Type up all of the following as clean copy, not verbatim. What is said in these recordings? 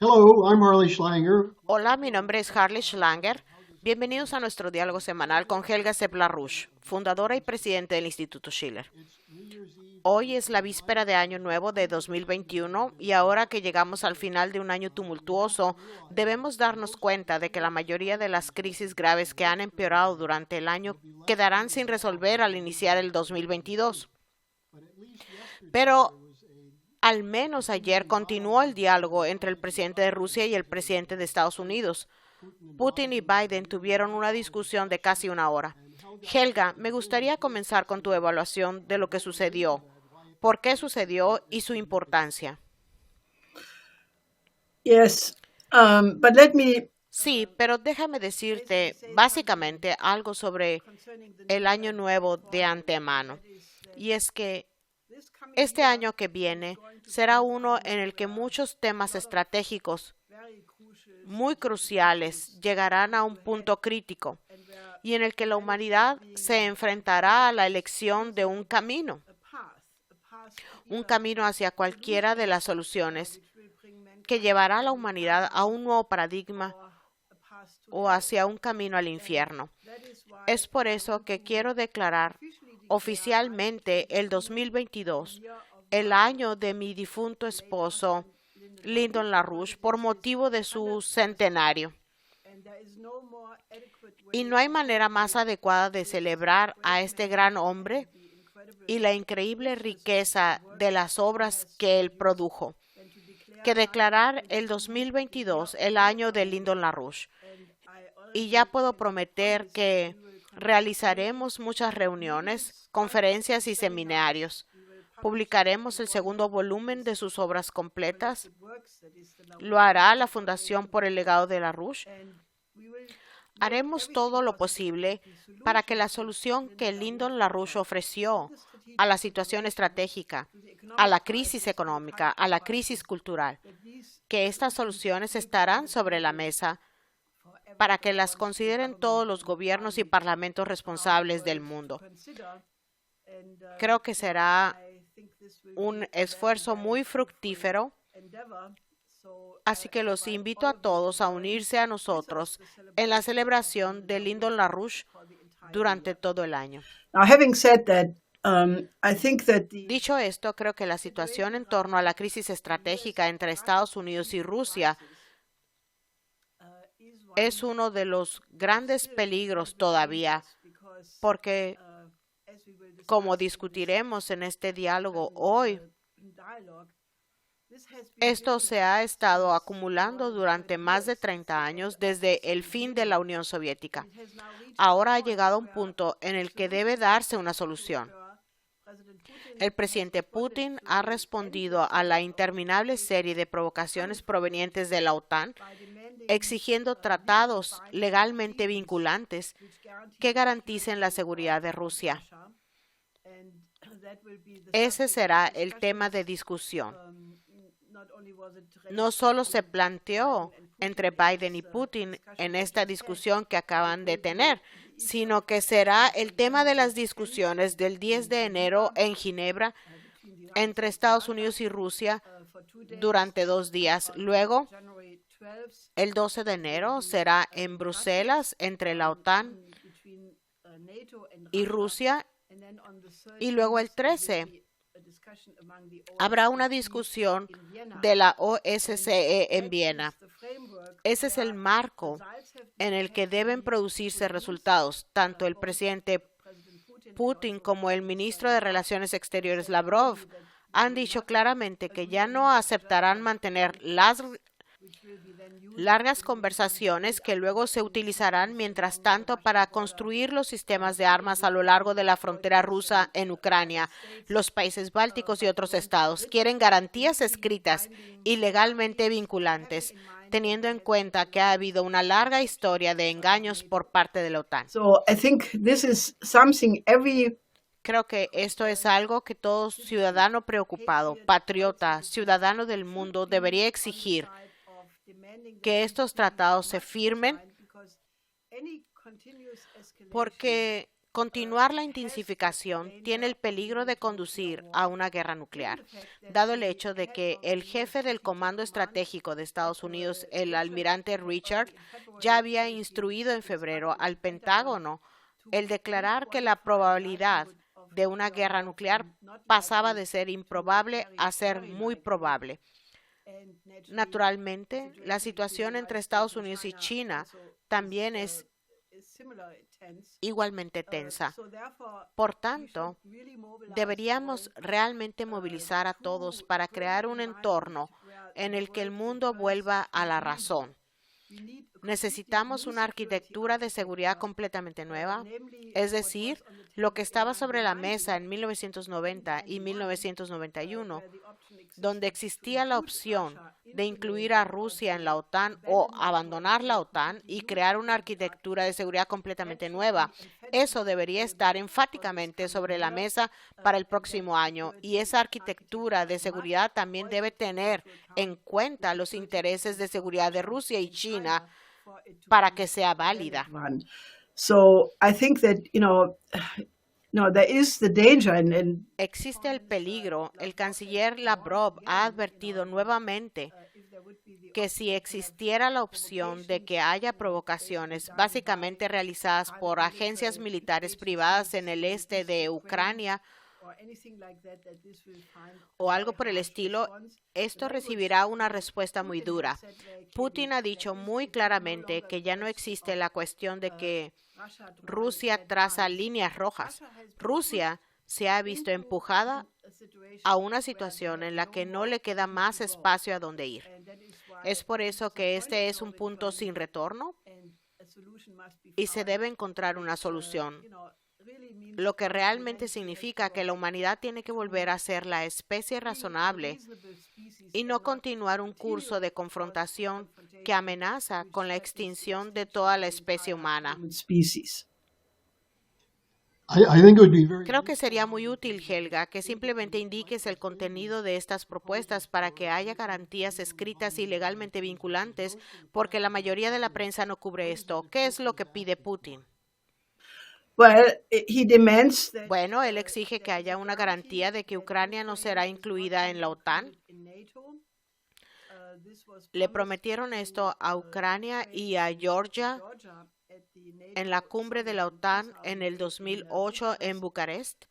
Hello, I'm Harley Schlanger. Hola, mi nombre es Harley Schlanger. Bienvenidos a nuestro diálogo semanal con Helga Sepp-LaRouche, fundadora y presidente del Instituto Schiller. Hoy es la víspera de Año Nuevo de 2021 y ahora que llegamos al final de un año tumultuoso, debemos darnos cuenta de que la mayoría de las crisis graves que han empeorado durante el año quedarán sin resolver al iniciar el 2022. Pero al menos ayer continuó el diálogo entre el presidente de Rusia y el presidente de Estados Unidos. Putin y Biden tuvieron una discusión de casi una hora. Helga, me gustaría comenzar con tu evaluación de lo que sucedió, por qué sucedió y su importancia. Yes, but let me Sí, pero déjame decirte básicamente algo sobre el año nuevo de antemano. Y es que este año que viene será uno en el que muchos temas estratégicos muy cruciales llegarán a un punto crítico y en el que la humanidad se enfrentará a la elección de un camino hacia cualquiera de las soluciones que llevará a la humanidad a un nuevo paradigma o hacia un camino al infierno. Es por eso que quiero declarar oficialmente el 2022, el año de mi difunto esposo, Lyndon LaRouche, por motivo de su centenario. Y no hay manera más adecuada de celebrar a este gran hombre y la increíble riqueza de las obras que él produjo, que declarar el 2022 el año de Lyndon LaRouche. Y ya puedo prometer que realizaremos muchas reuniones, conferencias y seminarios. Publicaremos el segundo volumen de sus obras completas. Lo hará la Fundación por el Legado de LaRouche. Haremos todo lo posible para que la solución que Lyndon LaRouche ofreció a la situación estratégica, a la crisis económica, a la crisis cultural, que estas soluciones estarán sobre la mesa para que las consideren todos los gobiernos y parlamentos responsables del mundo. Creo que será un esfuerzo muy fructífero, así que los invito a todos a unirse a nosotros en la celebración de Lyndon LaRouche durante todo el año. now having said that, I think that Dicho esto, creo que la situación en torno a la crisis estratégica entre Estados Unidos y Rusia es uno de los grandes peligros todavía, porque, como discutiremos en este diálogo hoy, esto se ha estado acumulando durante más de 30 años desde el fin de la Unión Soviética. Ahora ha llegado un punto en el que debe darse una solución. El presidente Putin ha respondido a la interminable serie de provocaciones provenientes de la OTAN, exigiendo tratados legalmente vinculantes que garanticen la seguridad de Rusia. Ese será el tema de discusión. No solo se planteó entre Biden y Putin en esta discusión que acaban de tener, sino que será el tema de las discusiones del 10 de enero en Ginebra entre Estados Unidos y Rusia durante 2 días. Luego, el 12 de enero será en Bruselas entre la OTAN y Rusia y luego el 13 habrá una discusión de la OSCE en Viena. Ese es el marco en el que deben producirse resultados. Tanto el presidente Putin como el ministro de Relaciones Exteriores Lavrov han dicho claramente que ya no aceptarán mantener las largas conversaciones que luego se utilizarán mientras tanto para construir los sistemas de armas a lo largo de la frontera rusa en Ucrania. Los países bálticos y otros estados quieren garantías escritas y legalmente vinculantes, teniendo en cuenta que ha habido una larga historia de engaños por parte de la OTAN. so. I think this is something every Creo que esto es algo que todo ciudadano preocupado, patriota, ciudadano del mundo debería exigir, que estos tratados se firmen, porque Continuar la intensificación tiene el peligro de conducir a una guerra nuclear, dado el hecho de que el jefe del Comando Estratégico de Estados Unidos, el almirante Richard, ya había instruido en febrero al Pentágono el declarar que la probabilidad de una guerra nuclear pasaba de ser improbable a ser muy probable. Naturalmente, la situación entre Estados Unidos y China también es igualmente tensa. Por tanto, deberíamos realmente movilizar a todos para crear un entorno en el que el mundo vuelva a la razón. Necesitamos una arquitectura de seguridad completamente nueva, es decir, lo que estaba sobre la mesa en 1990 y 1991, donde existía la opción de incluir a Rusia en la OTAN o abandonar la OTAN y crear una arquitectura de seguridad completamente nueva. Eso debería estar enfáticamente sobre la mesa para el próximo año, y esa arquitectura de seguridad también debe tener en cuenta los intereses de seguridad de Rusia y China para que sea válida. So I think that, there is the danger Existe el peligro. El canciller Lavrov ha advertido nuevamente que si existiera la opción de que haya provocaciones básicamente realizadas por agencias militares privadas en el este de Ucrania o algo por el estilo, esto recibirá una respuesta muy dura. Putin ha dicho muy claramente que ya no existe la cuestión de que Rusia traza líneas rojas. Rusia se ha visto empujada a una situación en la que no le queda más espacio a donde ir. Es por eso que este es un punto sin retorno y se debe encontrar una solución, lo que realmente significa que la humanidad tiene que volver a ser la especie razonable y no continuar un curso de confrontación que amenaza con la extinción de toda la especie humana. Creo que sería muy útil, Helga, que simplemente indiques el contenido de estas propuestas para que haya garantías escritas y legalmente vinculantes, porque la mayoría de la prensa no cubre esto. ¿Qué es lo que pide Putin? Bueno, él exige que haya una garantía de que Ucrania no será incluida en la OTAN. Le prometieron esto a Ucrania y a Georgia en la cumbre de la OTAN en el 2008 en Bucarest.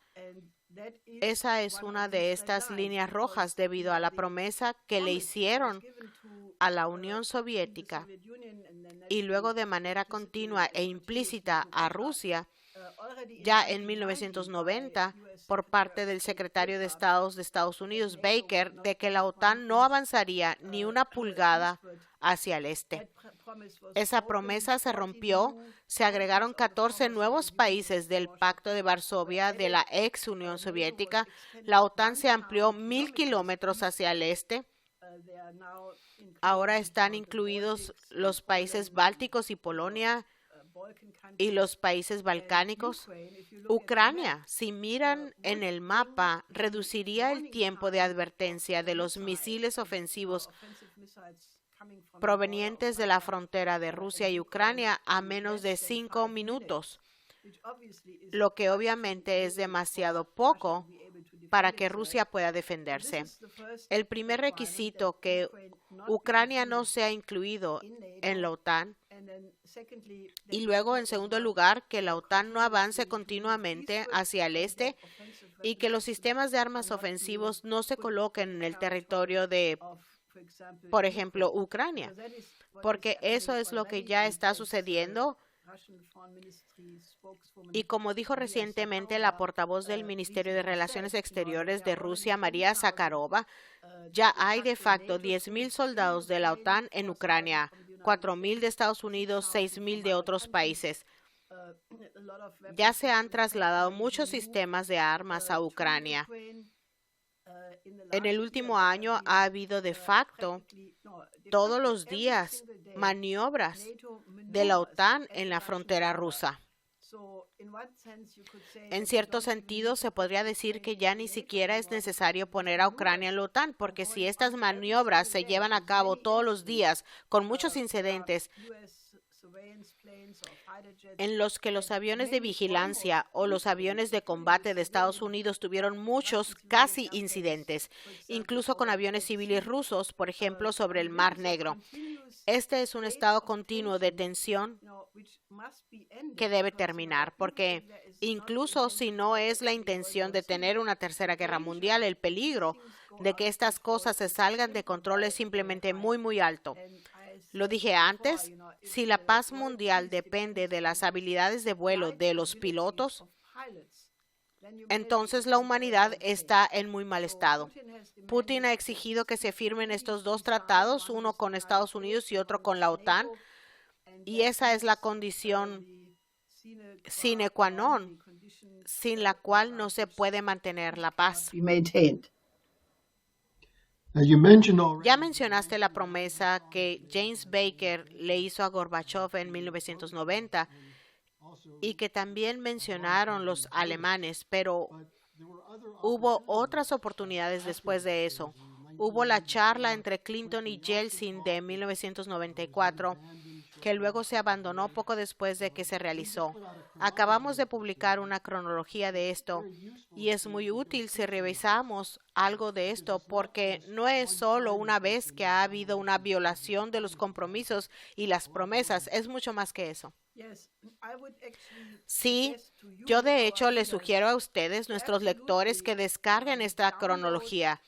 Esa es una de estas líneas rojas debido a la promesa que le hicieron a la Unión Soviética y luego de manera continua e implícita a Rusia ya en 1990 por parte del secretario de Estado de Estados Unidos, Baker, de que la OTAN no avanzaría ni una pulgada hacia el este. Esa promesa se rompió, se agregaron 14 nuevos países del Pacto de Varsovia de la ex Unión Soviética, la OTAN se amplió 1,000 kilómetros hacia el este. Ahora están incluidos los países bálticos y Polonia y los países balcánicos. Ucrania, si miran en el mapa, reduciría el tiempo de advertencia de los misiles ofensivos provenientes de la frontera de Rusia y Ucrania a menos de 5 minutos, lo que obviamente es demasiado poco para que Rusia pueda defenderse. El primer requisito que Ucrania no sea incluido en la OTAN y luego, en segundo lugar, que la OTAN no avance continuamente hacia el este y que los sistemas de armas ofensivos no se coloquen en el territorio de, por ejemplo, Ucrania, porque eso es lo que ya está sucediendo. Y como dijo recientemente la portavoz del Ministerio de Relaciones Exteriores de Rusia, María Zakharova, ya hay de facto 10,000 soldados de la OTAN en Ucrania, 4,000 de Estados Unidos, 6,000 de otros países. Ya se han trasladado muchos sistemas de armas a Ucrania. En el último año ha habido de facto todos los días maniobras de la OTAN en la frontera rusa. En cierto sentido, se podría decir que ya ni siquiera es necesario poner a Ucrania en la OTAN, porque si estas maniobras se llevan a cabo todos los días con muchos incidentes en los que los aviones de vigilancia o los aviones de combate de Estados Unidos tuvieron muchos casi incidentes, incluso con aviones civiles rusos, por ejemplo, sobre el Mar Negro. Este es un estado continuo de tensión que debe terminar, porque incluso si no es la intención de tener una tercera guerra mundial, el peligro de que estas cosas se salgan de control es simplemente muy, muy alto. Lo dije antes, si la paz mundial depende de las habilidades de vuelo de los pilotos, entonces la humanidad está en muy mal estado. Putin ha exigido que se firmen estos dos tratados, uno con Estados Unidos y otro con la OTAN, y esa es la condición sine qua non, sin la cual no se puede mantener la paz. Ya mencionaste la promesa que James Baker le hizo a Gorbachev en 1990 y que también mencionaron los alemanes, pero hubo otras oportunidades después de eso. Hubo la charla entre Clinton y Yeltsin de 1994, que luego se abandonó poco después de que se realizó. Acabamos de publicar una cronología de esto y es muy útil si revisamos algo de esto, porque no es solo una vez que ha habido una violación de los compromisos y las promesas, es mucho más que eso. Sí, yo de hecho les sugiero a ustedes, nuestros lectores, que descarguen esta cronología,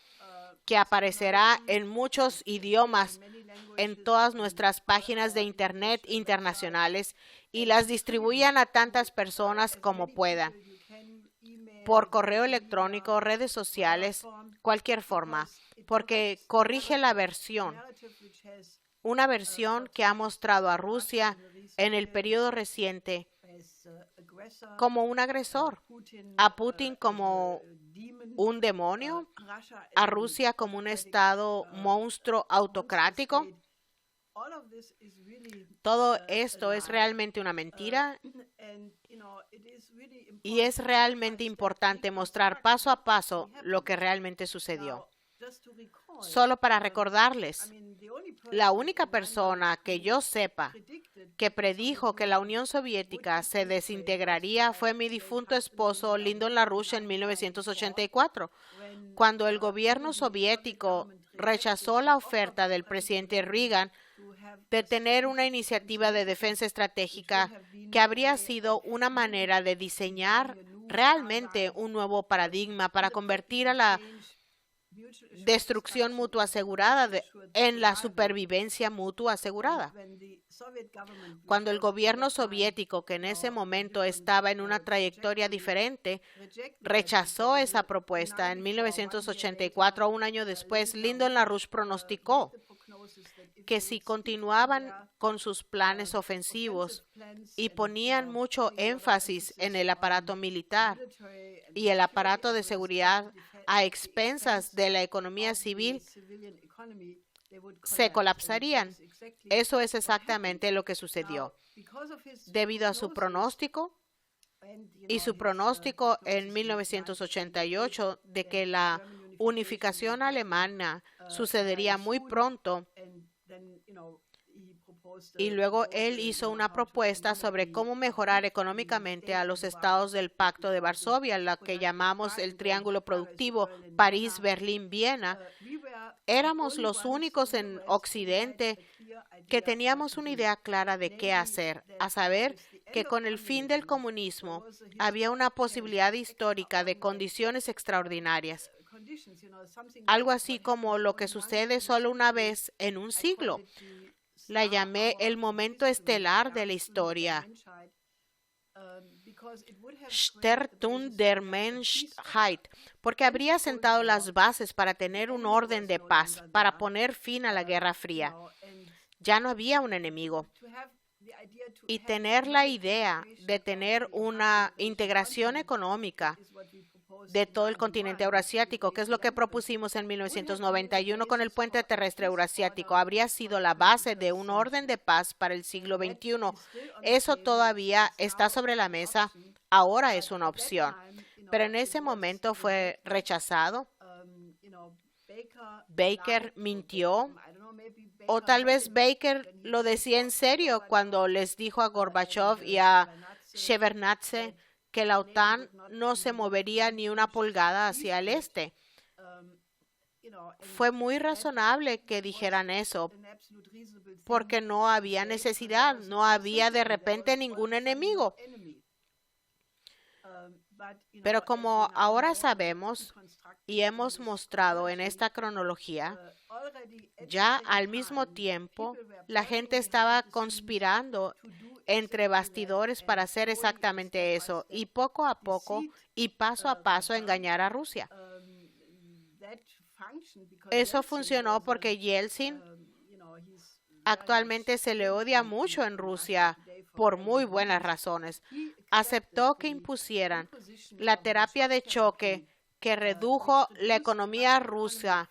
que aparecerá en muchos idiomas en todas nuestras páginas de Internet internacionales y las distribuyan a tantas personas como puedan, por correo electrónico, redes sociales, cualquier forma, porque corrige la versión, una versión que ha mostrado a Rusia en el periodo reciente como un agresor, a Putin como un demonio, a Rusia como un estado monstruo autocrático. Todo esto es realmente una mentira y es realmente importante mostrar paso a paso lo que realmente sucedió. Solo para recordarles, la única persona que yo sepa que predijo que la Unión Soviética se desintegraría fue mi difunto esposo Lyndon LaRouche en 1984, cuando el gobierno soviético rechazó la oferta del presidente Reagan de tener una iniciativa de defensa estratégica que habría sido una manera de diseñar realmente un nuevo paradigma para convertir a la destrucción mutua asegurada en la supervivencia mutua asegurada. Cuando el gobierno soviético, que en ese momento estaba en una trayectoria diferente, rechazó esa propuesta en 1984, un año después, Lyndon LaRouche pronosticó que si continuaban con sus planes ofensivos y ponían mucho énfasis en el aparato militar y el aparato de seguridad a expensas de la economía civil, se colapsarían. Eso es exactamente lo que sucedió. Debido a su pronóstico y su pronóstico en 1988 de que la unificación alemana sucedería muy pronto, y luego él hizo una propuesta sobre cómo mejorar económicamente a los estados del Pacto de Varsovia, la que llamamos el Triángulo Productivo, París, Berlín, Viena. Éramos los únicos en Occidente que teníamos una idea clara de qué hacer, a saber que con el fin del comunismo había una posibilidad histórica de condiciones extraordinarias. Algo así como lo que sucede solo una vez en un siglo. La llamé el momento estelar de la historia. Sturm der Menschheit, porque habría sentado las bases para tener un orden de paz, para poner fin a la Guerra Fría. Ya no había un enemigo. Y tener la idea de tener una integración económica de todo el continente euroasiático, que es lo que propusimos en 1991 con el puente terrestre euroasiático, habría sido la base de un orden de paz para el siglo XXI. Eso todavía está sobre la mesa, ahora es una opción, pero en ese momento fue rechazado. Baker mintió, O tal vez Baker lo decía en serio cuando les dijo a Gorbachev y a Shevardnadze que la OTAN no se movería ni una pulgada hacia el este. Fue muy razonable que dijeran eso, porque no había necesidad, no había de repente ningún enemigo. Pero como ahora sabemos y hemos mostrado en esta cronología, ya al mismo tiempo la gente estaba conspirando entre bastidores para hacer exactamente eso y poco a poco y paso a paso engañar a Rusia. Eso funcionó porque Yeltsin actualmente se le odia mucho en Rusia por muy buenas razones. Aceptó que impusieran la terapia de choque que redujo la economía rusa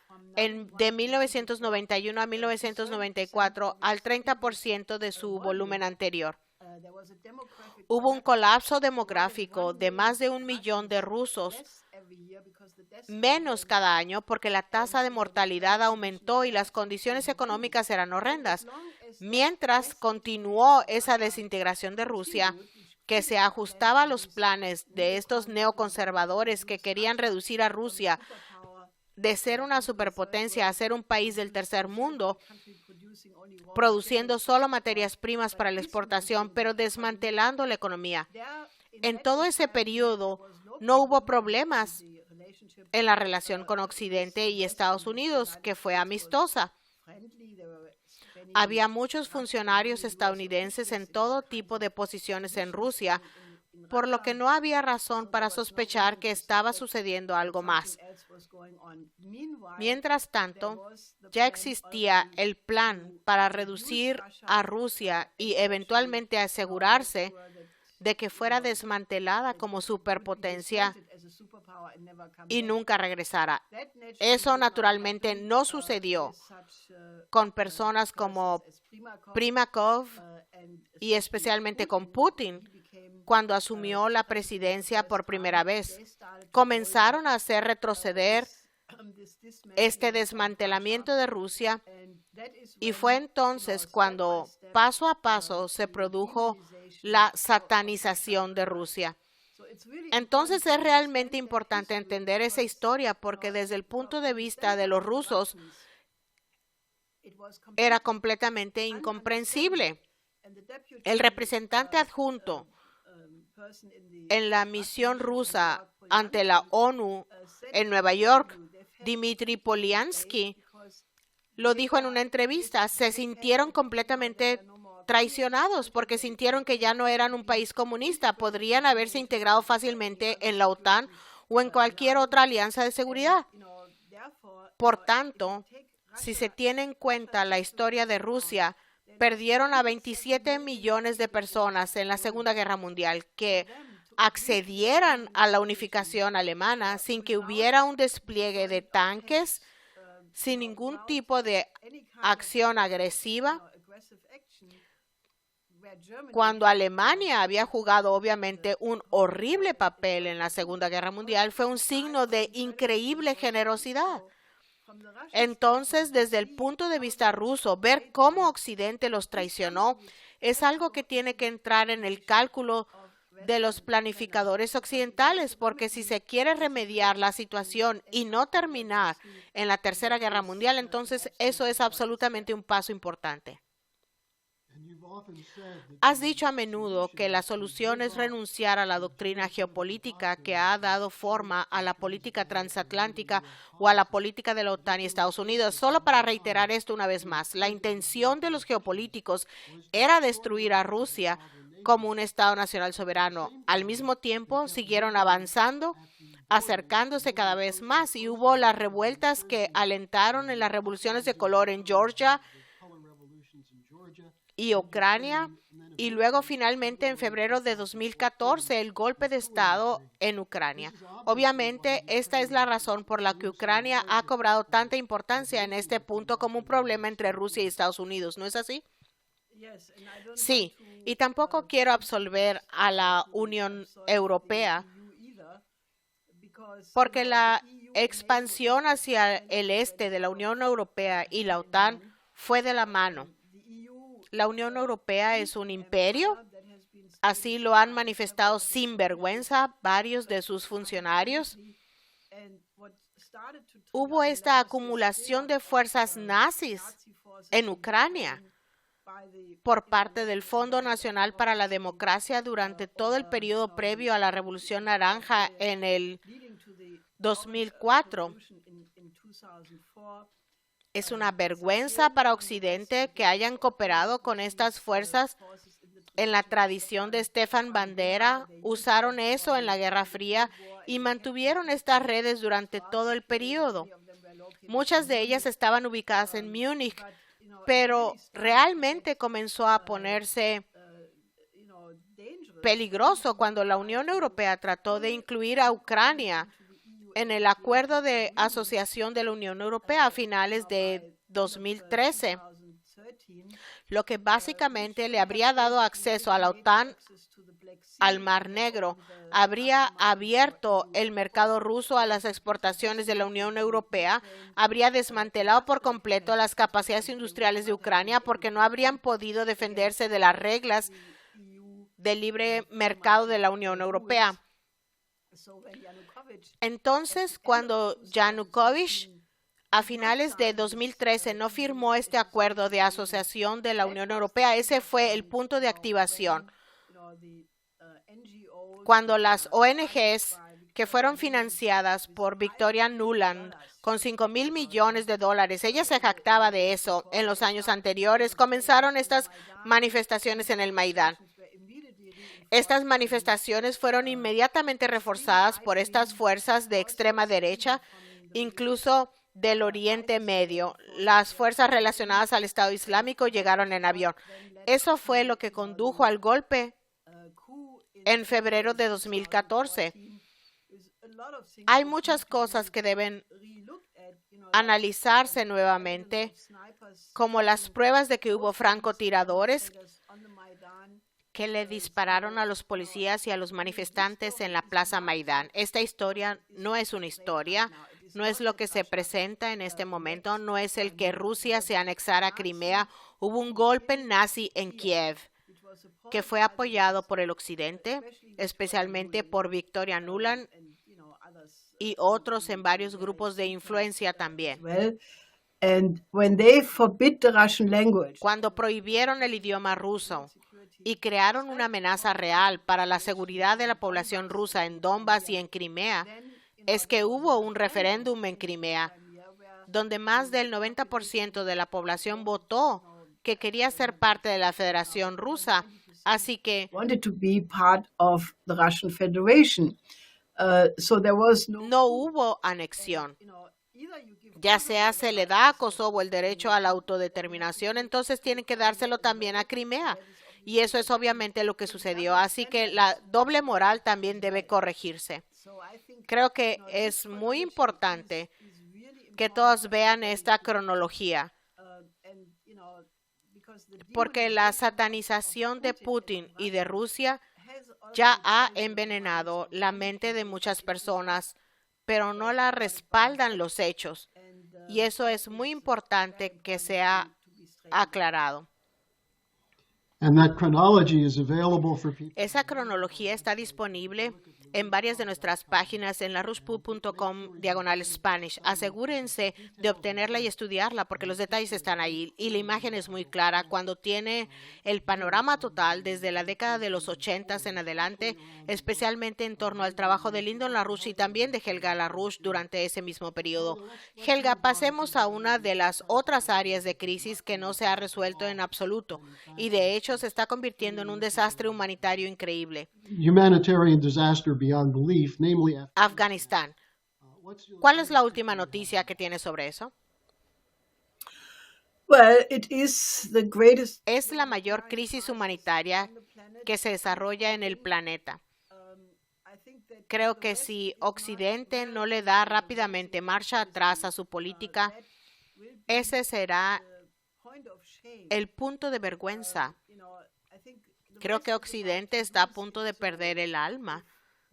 de 1991 a 1994 al 30% de su volumen anterior. Hubo un colapso demográfico de más de 1 millón de rusos menos cada año porque la tasa de mortalidad aumentó y las condiciones económicas eran horrendas. Mientras continuó esa desintegración de Rusia, que se ajustaba a los planes de estos neoconservadores que querían reducir a Rusia de ser una superpotencia a ser un país del tercer mundo, produciendo solo materias primas para la exportación, pero desmantelando la economía. En todo ese periodo no hubo problemas en la relación con Occidente y Estados Unidos, que fue amistosa. Había muchos funcionarios estadounidenses en todo tipo de posiciones en Rusia, por lo que no había razón para sospechar que estaba sucediendo algo más. Mientras tanto, ya existía el plan para reducir a Rusia y eventualmente asegurarse de que fuera desmantelada como superpotencia y nunca regresara. Eso naturalmente no sucedió con personas como Primakov y especialmente con Putin cuando asumió la presidencia por primera vez. Comenzaron a hacer retroceder este desmantelamiento de Rusia y fue entonces cuando paso a paso se produjo la satanización de Rusia. Entonces es realmente importante entender esa historia porque desde el punto de vista de los rusos era completamente incomprensible. El representante adjunto en la misión rusa ante la ONU en Nueva York, Dmitry Polyansky, lo dijo en una entrevista, se sintieron completamente traicionados porque sintieron que ya no eran un país comunista, podrían haberse integrado fácilmente en la OTAN o en cualquier otra alianza de seguridad. Por tanto, si se tiene en cuenta la historia de Rusia, perdieron a 27 millones de personas en la Segunda Guerra Mundial que accedieran a la unificación alemana sin que hubiera un despliegue de tanques, sin ningún tipo de acción agresiva, cuando Alemania había jugado obviamente un horrible papel en la Segunda Guerra Mundial, fue un signo de increíble generosidad. Entonces, desde el punto de vista ruso, ver cómo Occidente los traicionó es algo que tiene que entrar en el cálculo de los planificadores occidentales, porque si se quiere remediar la situación y no terminar en la Tercera Guerra Mundial, entonces eso es absolutamente un paso importante. Has dicho a menudo que la solución es renunciar a la doctrina geopolítica que ha dado forma a la política transatlántica o a la política de la OTAN y Estados Unidos. Solo para reiterar esto una vez más, la intención de los geopolíticos era destruir a Rusia como un Estado nacional soberano. Al mismo tiempo, siguieron avanzando, acercándose cada vez más y hubo las revueltas que alentaron en las revoluciones de color en Georgia y Ucrania, y luego finalmente en febrero de 2014 el golpe de Estado en Ucrania. Obviamente, esta es la razón por la que Ucrania ha cobrado tanta importancia en este punto como un problema entre Rusia y Estados Unidos, ¿no es así? Sí, y tampoco quiero absolver a la Unión Europea, porque la expansión hacia el este de la Unión Europea y la OTAN fue de la mano. La Unión Europea es un imperio. Así lo han manifestado sin vergüenza varios de sus funcionarios. Hubo esta acumulación de fuerzas nazis en Ucrania por parte del Fondo Nacional para la Democracia durante todo el periodo previo a la Revolución Naranja en el 2004. Es una vergüenza para Occidente que hayan cooperado con estas fuerzas. En la tradición de Stefan Bandera, usaron eso en la Guerra Fría y mantuvieron estas redes durante todo el periodo. Muchas de ellas estaban ubicadas en Múnich, pero realmente comenzó a ponerse peligroso cuando la Unión Europea trató de incluir a Ucrania en el acuerdo de asociación de la Unión Europea a finales de 2013. Lo que básicamente le habría dado acceso a la OTAN al Mar Negro, habría abierto el mercado ruso a las exportaciones de la Unión Europea, habría desmantelado por completo las capacidades industriales de Ucrania porque no habrían podido defenderse de las reglas del libre mercado de la Unión Europea. Entonces, cuando Yanukovych a finales de 2013 no firmó este acuerdo de asociación de la Unión Europea, ese fue el punto de activación. Cuando las ONGs que fueron financiadas por Victoria Nuland con $5,000 millones, ella se jactaba de eso en los años anteriores, comenzaron estas manifestaciones en el Maidán. Estas manifestaciones fueron inmediatamente reforzadas por estas fuerzas de extrema derecha, incluso del Oriente Medio. Las fuerzas relacionadas al Estado Islámico llegaron en avión. Eso fue lo que condujo al golpe en febrero de 2014. Hay muchas cosas que deben analizarse nuevamente, como las pruebas de que hubo francotiradores que le dispararon a los policías y a los manifestantes en la Plaza Maidán. Esta historia no es una historia, no es lo que se presenta en este momento, no es el que Rusia se anexara a Crimea. Hubo un golpe nazi en Kiev que fue apoyado por el Occidente, especialmente por Victoria Nuland y otros en varios grupos de influencia también. Cuando prohibieron el idioma ruso y crearon una amenaza real para la seguridad de la población rusa en Donbass y en Crimea, es que hubo un referéndum en Crimea, donde más del 90% de la población votó que quería ser parte de la Federación Rusa. Así que no hubo anexión. Ya sea se le da a Kosovo el derecho a la autodeterminación, entonces tienen que dárselo también a Crimea. Y eso es obviamente lo que sucedió. Así que la doble moral también debe corregirse. Creo que es muy importante que todos vean esta cronología, porque la satanización de Putin y de Rusia ya ha envenenado la mente de muchas personas, pero no la respaldan los hechos. Y eso es muy importante que sea aclarado. Esa cronología está disponible en varias de nuestras páginas en larushpu.com/Spanish. Asegúrense de obtenerla y estudiarla porque los detalles están ahí y la imagen es muy clara cuando tiene el panorama total desde la década de los 80 en adelante, especialmente en torno al trabajo de Lyndon LaRouche y también de Helga LaRouche durante ese mismo periodo. Helga, pasemos a una de las otras áreas de crisis que no se ha resuelto en absoluto y de hecho se está convirtiendo en un desastre humanitario increíble. Afganistán. ¿Cuál es la última noticia que tiene sobre eso? Es la mayor crisis humanitaria que se desarrolla en el planeta. Creo que si Occidente no le da rápidamente marcha atrás a su política, ese será el punto de vergüenza. Creo que Occidente está a punto de perder el alma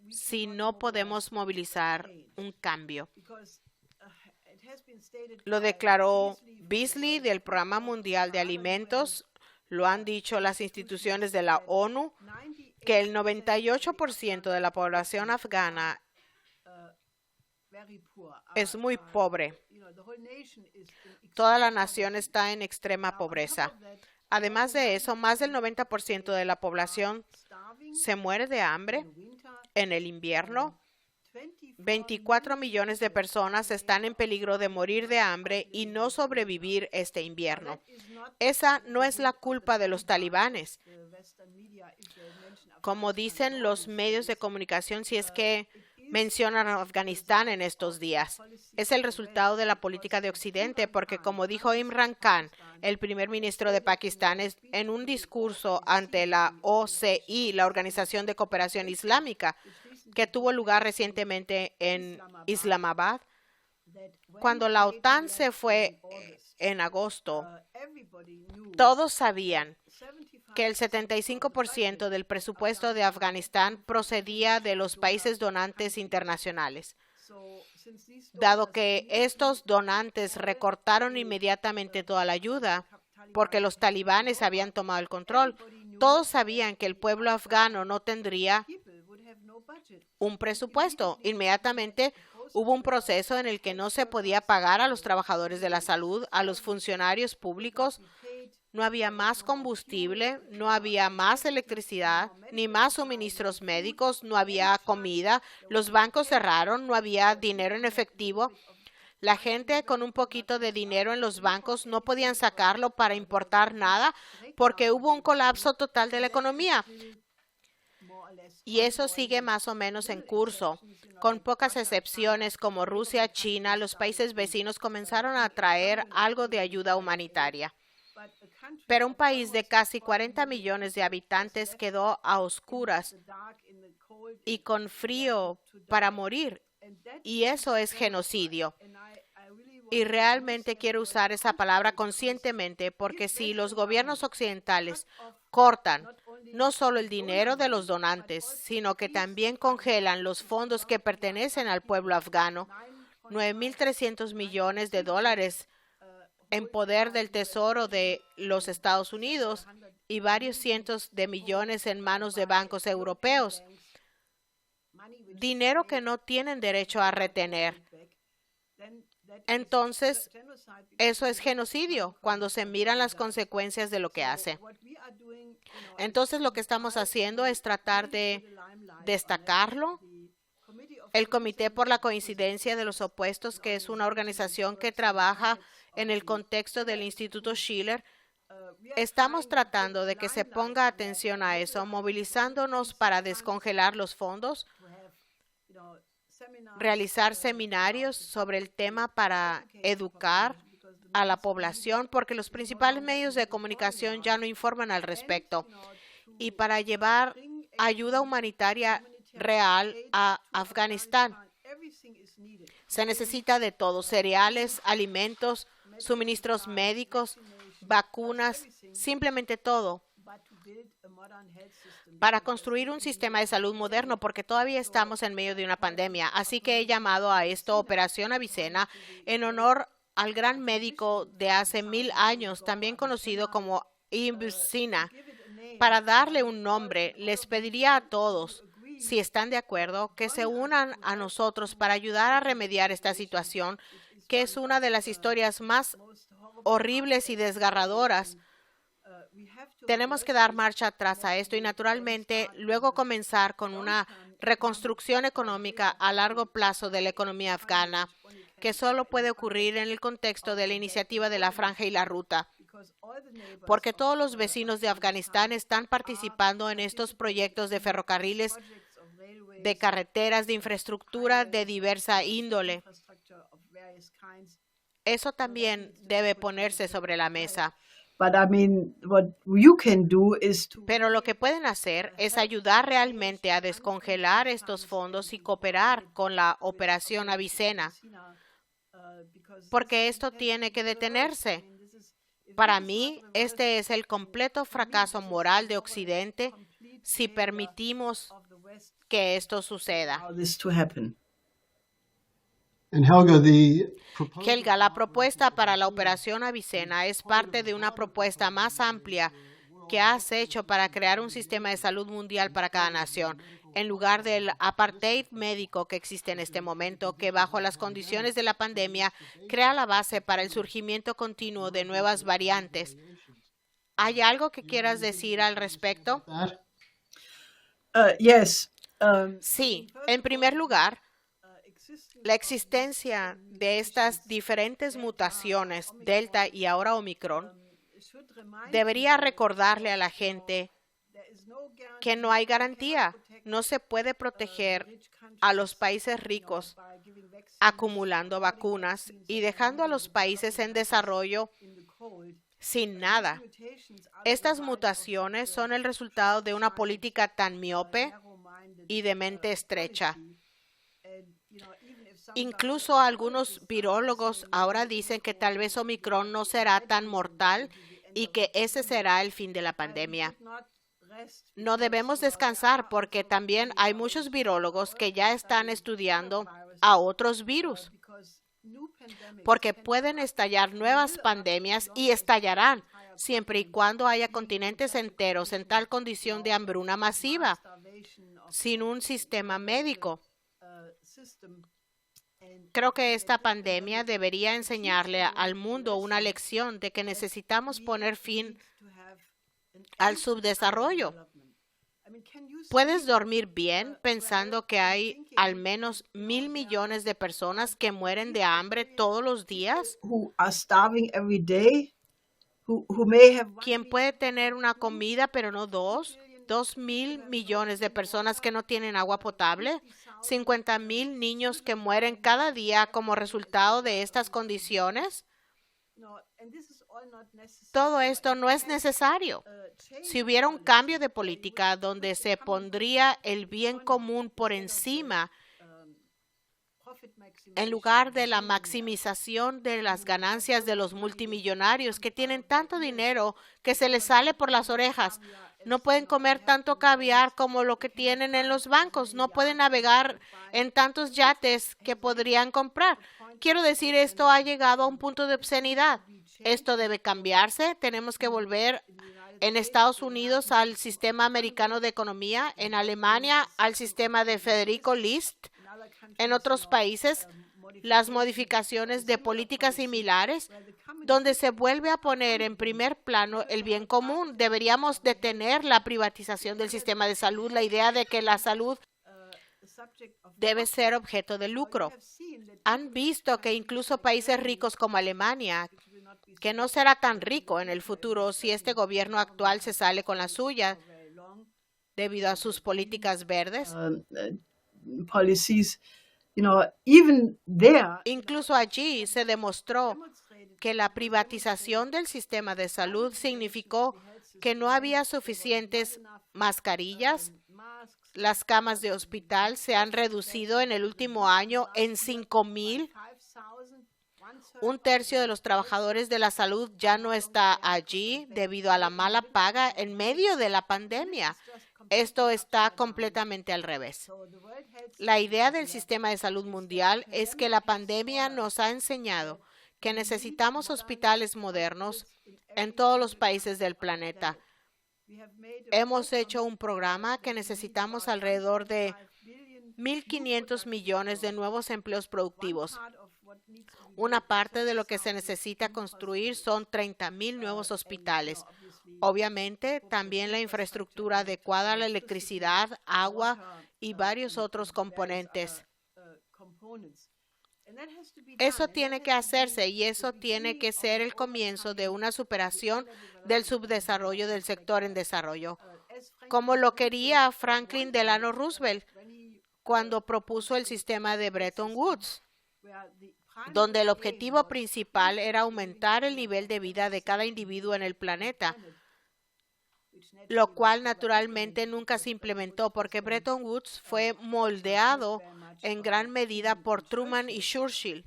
si no podemos movilizar un cambio. Lo declaró Beasley del Programa Mundial de Alimentos, lo han dicho las instituciones de la ONU, que el 98% de la población afgana es muy pobre. Toda la nación está en extrema pobreza. Además de eso, más del 90% de la población se muere de hambre en el invierno. 24 millones de personas están en peligro de morir de hambre y no sobrevivir este invierno. Esa no es la culpa de los talibanes, como dicen los medios de comunicación, si es que mencionan a Afganistán en estos días. Es el resultado de la política de Occidente, porque como dijo Imran Khan, el primer ministro de Pakistán, en un discurso ante la OCI, la Organización de Cooperación Islámica, que tuvo lugar recientemente en Islamabad, cuando la OTAN se fue en agosto, todos sabían que el 75% del presupuesto de Afganistán procedía de los países donantes internacionales. Dado que estos donantes recortaron inmediatamente toda la ayuda, porque los talibanes habían tomado el control, todos sabían que el pueblo afgano no tendría un presupuesto. Inmediatamente hubo un proceso en el que no se podía pagar a los trabajadores de la salud, a los funcionarios públicos. No había más combustible, no había más electricidad, ni más suministros médicos, no había comida, los bancos cerraron, no había dinero en efectivo. La gente con un poquito de dinero en los bancos no podían sacarlo para importar nada porque hubo un colapso total de la economía. Y eso sigue más o menos en curso. Con pocas excepciones como Rusia, China, los países vecinos comenzaron a traer algo de ayuda humanitaria. Pero un país de casi 40 millones de habitantes quedó a oscuras y con frío para morir. Y eso es genocidio. Y realmente quiero usar esa palabra conscientemente, porque si los gobiernos occidentales cortan no solo el dinero de los donantes, sino que también congelan los fondos que pertenecen al pueblo afgano, 9.300 millones de dólares en poder del Tesoro de los Estados Unidos y varios cientos de millones en manos de bancos europeos. Dinero que no tienen derecho a retener. Entonces, eso es genocidio cuando se miran las consecuencias de lo que hace. Entonces, lo que estamos haciendo es tratar de destacarlo. El Comité por la Coincidencia de los Opuestos, que es una organización que trabaja en el contexto del Instituto Schiller, estamos tratando de que se ponga atención a eso, movilizándonos para descongelar los fondos, realizar seminarios sobre el tema para educar a la población, porque los principales medios de comunicación ya no informan al respecto, y para llevar ayuda humanitaria real a Afganistán. Se necesita de todo: cereales, alimentos, suministros médicos, vacunas, simplemente todo, para construir un sistema de salud moderno, porque todavía estamos en medio de una pandemia. Así que he llamado a esto Operación Avicena en honor al gran médico de hace 1000 años, también conocido como Ibn Sina. Para darle un nombre, les pediría a todos, si están de acuerdo, que se unan a nosotros para ayudar a remediar esta situación, que es una de las historias más horribles y desgarradoras. Tenemos que dar marcha atrás a esto y, naturalmente, luego comenzar con una reconstrucción económica a largo plazo de la economía afgana, que solo puede ocurrir en el contexto de la iniciativa de la Franja y la Ruta, porque todos los vecinos de Afganistán están participando en estos proyectos de ferrocarriles, de carreteras, de infraestructura de diversa índole. Eso también debe ponerse sobre la mesa. Pero lo que pueden hacer es ayudar realmente a descongelar estos fondos y cooperar con la Operación Avicena, porque esto tiene que detenerse. Para mí, este es el completo fracaso moral de Occidente si permitimos que esto suceda. And Helga, the proposal Helga, la propuesta para la Operación Avicena es parte de una propuesta más amplia que has hecho para crear un sistema de salud mundial para cada nación, en lugar del apartheid médico que existe en este momento, que bajo las condiciones de la pandemia crea la base para el surgimiento continuo de nuevas variantes. ¿Hay algo que quieras decir al respecto? that? Yes. Sí, en primer lugar, la existencia de estas diferentes mutaciones, Delta y ahora Omicron, debería recordarle a la gente que no hay garantía. No se puede proteger a los países ricos acumulando vacunas y dejando a los países en desarrollo sin nada. Estas mutaciones son el resultado de una política tan miope y de mente estrecha. Incluso algunos virólogos ahora dicen que tal vez Omicron no será tan mortal y que ese será el fin de la pandemia. No debemos descansar porque también hay muchos virólogos que ya están estudiando a otros virus, porque pueden estallar nuevas pandemias y estallarán siempre y cuando haya continentes enteros en tal condición de hambruna masiva, sin un sistema médico. Creo que esta pandemia debería enseñarle al mundo una lección de que necesitamos poner fin al subdesarrollo. ¿Puedes dormir bien pensando que hay al menos 1,000 millones de personas que mueren de hambre todos los días? Who are starving every day, who may have ¿Quién puede tener una comida pero no dos? 2,000 millones de personas que no tienen agua potable, 50,000 niños que mueren cada día como resultado de estas condiciones. Todo esto no es necesario. Si hubiera un cambio de política donde se pondría el bien común por encima, en lugar de la maximización de las ganancias de los multimillonarios que tienen tanto dinero que se les sale por las orejas, no pueden comer tanto caviar como lo que tienen en los bancos, no pueden navegar en tantos yates que podrían comprar. Quiero decir, esto ha llegado a un punto de obscenidad. Esto debe cambiarse. Tenemos que volver en Estados Unidos al sistema americano de economía, en Alemania al sistema de Federico List, en otros países las modificaciones de políticas similares, donde se vuelve a poner en primer plano el bien común. Deberíamos detener la privatización del sistema de salud, la idea de que la salud debe ser objeto de lucro. Han visto que incluso países ricos como Alemania, que no será tan rico en el futuro si este gobierno actual se sale con la suya debido a sus políticas verdes, policies, even there, incluso allí se demostró que la privatización del sistema de salud significó que no había suficientes mascarillas. Las camas de hospital se han reducido en el último año en 5,000. Un tercio de los trabajadores de la salud ya no está allí debido a la mala paga en medio de la pandemia. Esto está completamente al revés. La idea del sistema de salud mundial es que la pandemia nos ha enseñado que necesitamos hospitales modernos en todos los países del planeta. Hemos hecho un programa que necesitamos alrededor de 1,500 millones de nuevos empleos productivos. Una parte de lo que se necesita construir son 30,000 nuevos hospitales. Obviamente, también la infraestructura adecuada a la electricidad, agua y varios otros componentes. Eso tiene que hacerse y eso tiene que ser el comienzo de una superación del subdesarrollo del sector en desarrollo, como lo quería Franklin Delano Roosevelt cuando propuso el sistema de Bretton Woods, donde el objetivo principal era aumentar el nivel de vida de cada individuo en el planeta, lo cual naturalmente nunca se implementó porque Bretton Woods fue moldeado en gran medida por Truman y Churchill.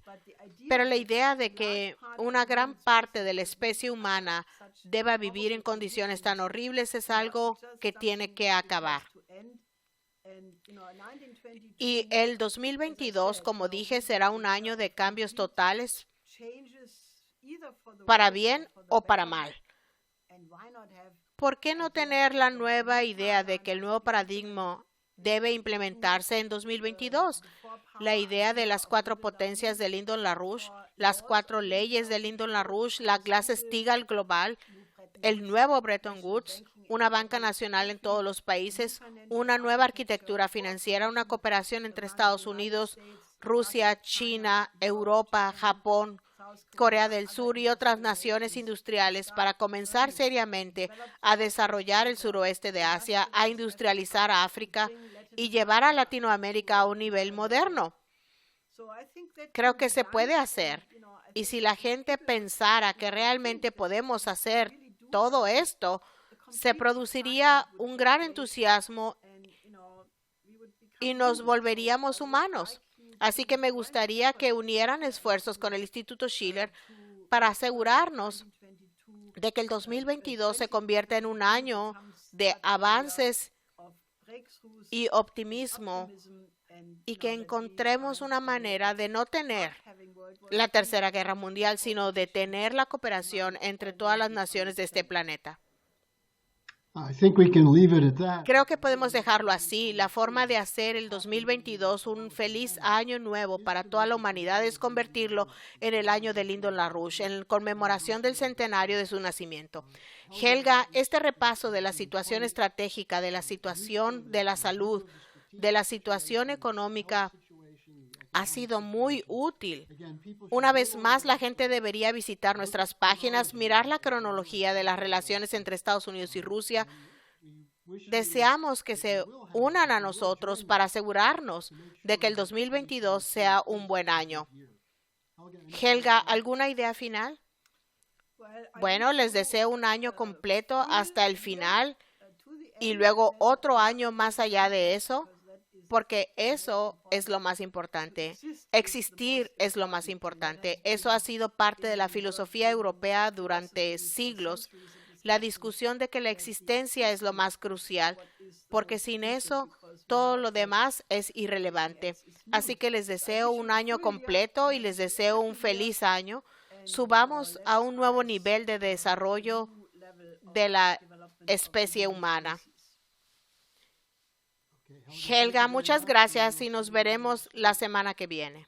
Pero la idea de que una gran parte de la especie humana deba vivir en condiciones tan horribles es algo que tiene que acabar. Y el 2022, como dije, será un año de cambios totales para bien o para mal. ¿Por qué no tener la nueva idea de que el nuevo paradigma debe implementarse en 2022? La idea de las 4 potencias de Lyndon LaRouche, las 4 leyes de Lyndon LaRouche, la Glass-Steagall global, el nuevo Bretton Woods, una banca nacional en todos los países, una nueva arquitectura financiera, una cooperación entre Estados Unidos, Rusia, China, Europa, Japón, Corea del Sur y otras naciones industriales para comenzar seriamente a desarrollar el suroeste de Asia, a industrializar a África y llevar a Latinoamérica a un nivel moderno. Creo que se puede hacer. Y si la gente pensara que realmente podemos hacer todo esto, se produciría un gran entusiasmo y nos volveríamos humanos. Así que me gustaría que unieran esfuerzos con el Instituto Schiller para asegurarnos de que el 2022 se convierta en un año de avances y optimismo y que encontremos una manera de no tener la Tercera Guerra Mundial, sino de tener la cooperación entre todas las naciones de este planeta. I think we can leave it at that. Creo que podemos dejarlo así. La forma de hacer el 2022 un feliz año nuevo para toda la humanidad es convertirlo en el año de Lyndon LaRouche, en conmemoración del centenario de su nacimiento. Helga, este repaso de la situación estratégica, de la situación de la salud, de la situación económica, ha sido muy útil. Una vez más, la gente debería visitar nuestras páginas, mirar la cronología de las relaciones entre Estados Unidos y Rusia. Deseamos que se unan a nosotros para asegurarnos de que el 2022 sea un buen año. Helga, ¿alguna idea final? Bueno, les deseo un año completo hasta el final y luego otro año más allá de eso, porque eso es lo más importante. Existir es lo más importante. Eso ha sido parte de la filosofía europea durante siglos. La discusión de que la existencia es lo más crucial, porque sin eso todo lo demás es irrelevante. Así que les deseo un año completo y les deseo un feliz año. Subamos a un nuevo nivel de desarrollo de la especie humana. Helga, muchas gracias y nos veremos la semana que viene.